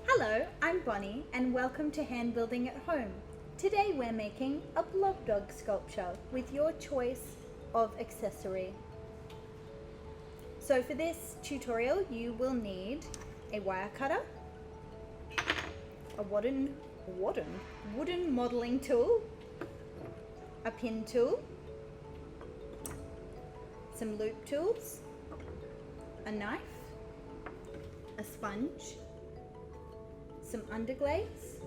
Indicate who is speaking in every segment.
Speaker 1: Hello, I'm Bonnie and welcome to Hand Building at Home. Today we're making a blob dog sculpture with your choice of accessory. So for this tutorial you will need a wire cutter, a wooden modeling tool, a pin tool, some loop tools, a knife, a sponge, some underglaze,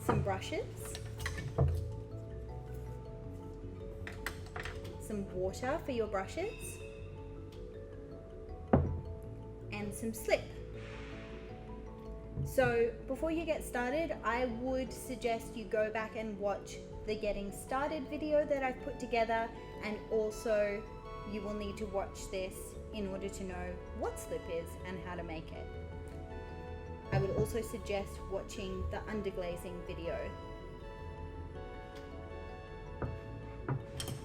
Speaker 1: some brushes, some water for your brushes, and some slip. So before you get started, I would suggest you go back and watch the getting started video that I've put together, and also you will need to watch this in order to know what slip is and how to make it. I would also suggest watching the underglazing video.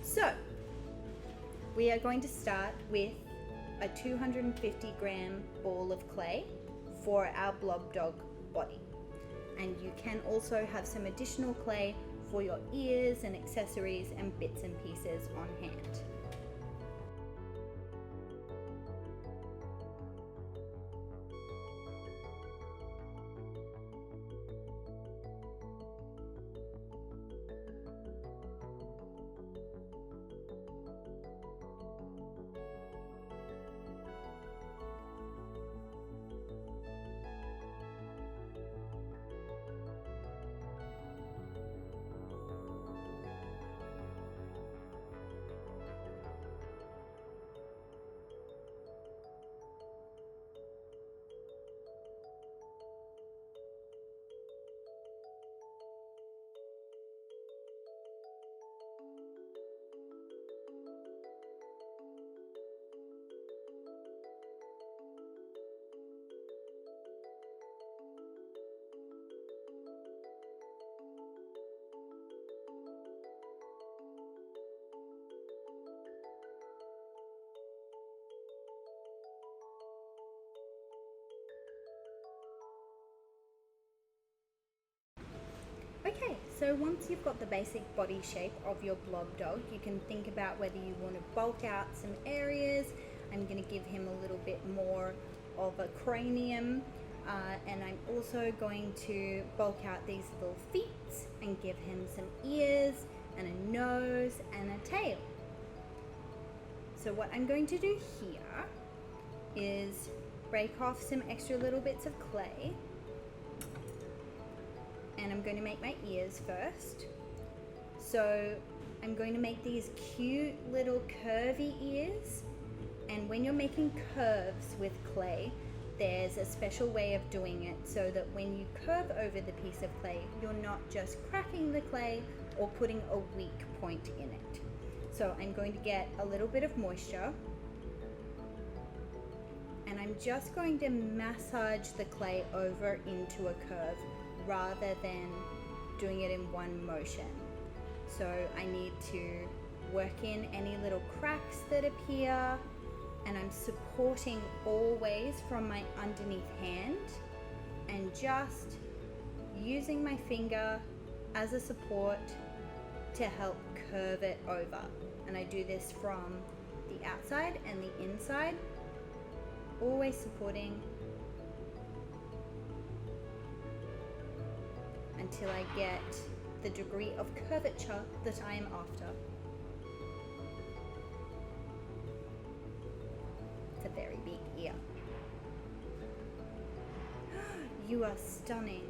Speaker 1: So we are going to start with a 250-gram ball of clay for our blob dog body, and you can also have some additional clay for your ears and accessories and bits and pieces on hand. Okay, so once you've got the basic body shape of your blob dog, you can think about whether you want to bulk out some areas. I'm going to give him a little bit more of a cranium, and I'm also going to bulk out these little feet and give him some ears and a nose and a tail. So what I'm going to do here is break off some extra little bits of clay, and I'm going to make my ears first. So I'm going to make these cute little curvy ears, and when you're making curves with clay, there's a special way of doing it so that when you curve over the piece of clay, you're not just cracking the clay or putting a weak point in it. So I'm going to get a little bit of moisture, and I'm just going to massage the clay over into a curve rather than doing it in one motion. So I need to work in any little cracks that appear, and I'm supporting always from my underneath hand and just using my finger as a support to help curve it over. And I do this from the outside and the inside, always supporting until I get the degree of curvature that I am after. It's a very big ear. You are stunning.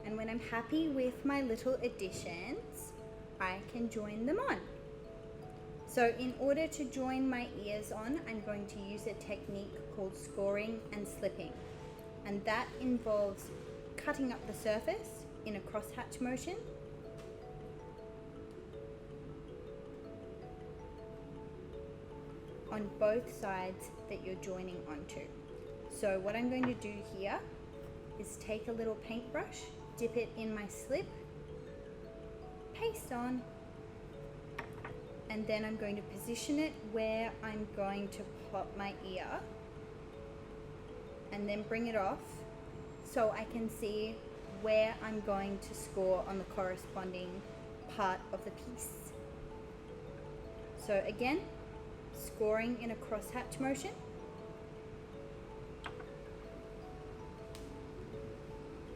Speaker 1: And when I'm happy with my little additions, I can join them on. So in order to join my ears on, I'm going to use a technique called scoring and slipping. And that involves cutting up the surface in a crosshatch motion on both sides that you're joining onto. So what I'm going to do here is take a little paintbrush, dip it in my slip, paste on, and then I'm going to position it where I'm going to pop my ear, and then bring it off so I can see where I'm going to score on the corresponding part of the piece. So again, scoring in a crosshatch motion.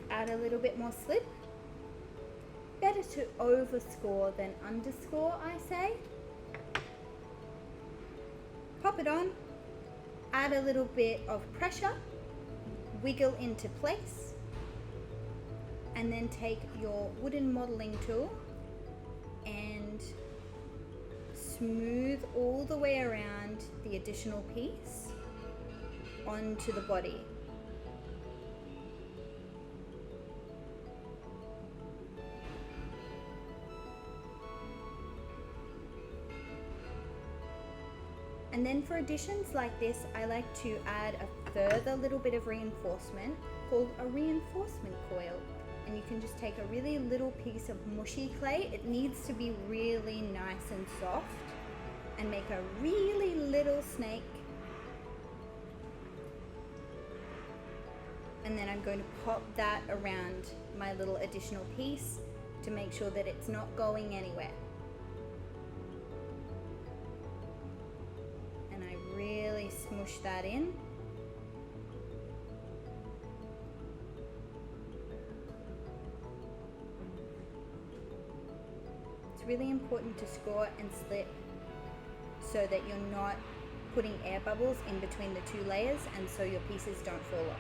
Speaker 1: Add a little bit more slip. Better to overscore than underscore, I say. Pop it on, add a little bit of pressure, wiggle into place, and then take your wooden modeling tool and smooth all the way around the additional piece onto the body. And then for additions like this, I like to add a further little bit of reinforcement called a reinforcement coil. And you can just take a really little piece of mushy clay. It needs to be really nice and soft, and make a really little snake. And then I'm going to pop that around my little additional piece to make sure that it's not going anywhere. And I really smoosh that in. It's really important to score and slip so that you're not putting air bubbles in between the two layers, and so your pieces don't fall off.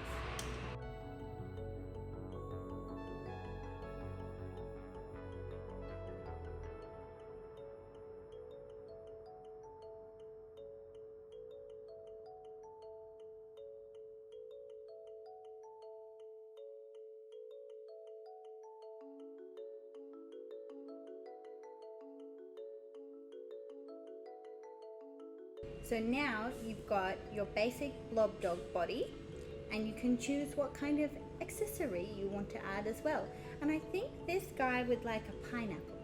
Speaker 1: So now you've got your basic blob dog body, and you can choose what kind of accessory you want to add as well. And I think this guy would like a pineapple.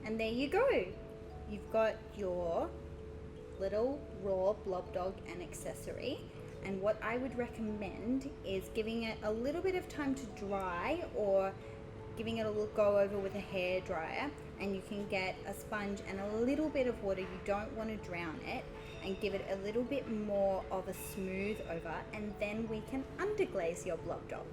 Speaker 1: And there you go. You've got your little raw blob dog and accessory. And what I would recommend is giving it a little bit of time to dry, or giving it a little go over with a hair dryer, and you can get a sponge and a little bit of water. You don't want to drown it, and give it a little bit more of a smooth over, and then we can underglaze your blob dog.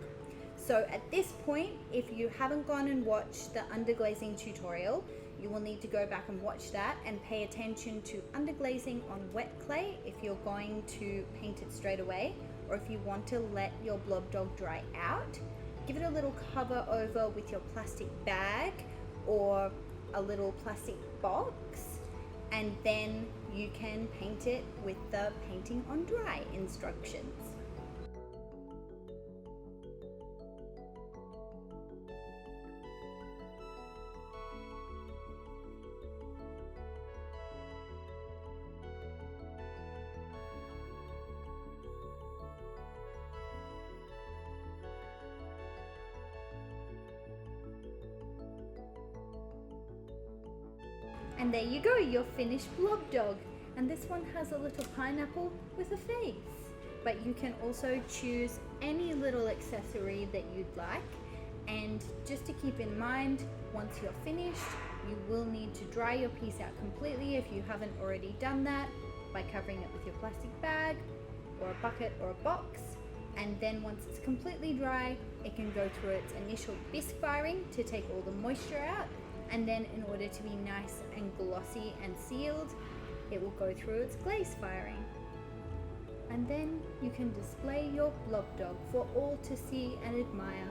Speaker 1: So at this point, if you haven't gone and watched the underglazing tutorial, you will need to go back and watch that and pay attention to underglazing on wet clay if you're going to paint it straight away, or if you want to let your blob dog dry out. Give it a little cover over with your plastic bag or a little plastic box, and then you can paint it with the painting on dry instructions. And there you go, your finished blob dog. And this one has a little pineapple with a face. But you can also choose any little accessory that you'd like. And just to keep in mind, once you're finished, you will need to dry your piece out completely if you haven't already done that, by covering it with your plastic bag or a bucket or a box. And then once it's completely dry, it can go through its initial bisque firing to take all the moisture out. And then in order to be nice and glossy and sealed, it will go through its glaze firing. And then you can display your blob dog for all to see and admire.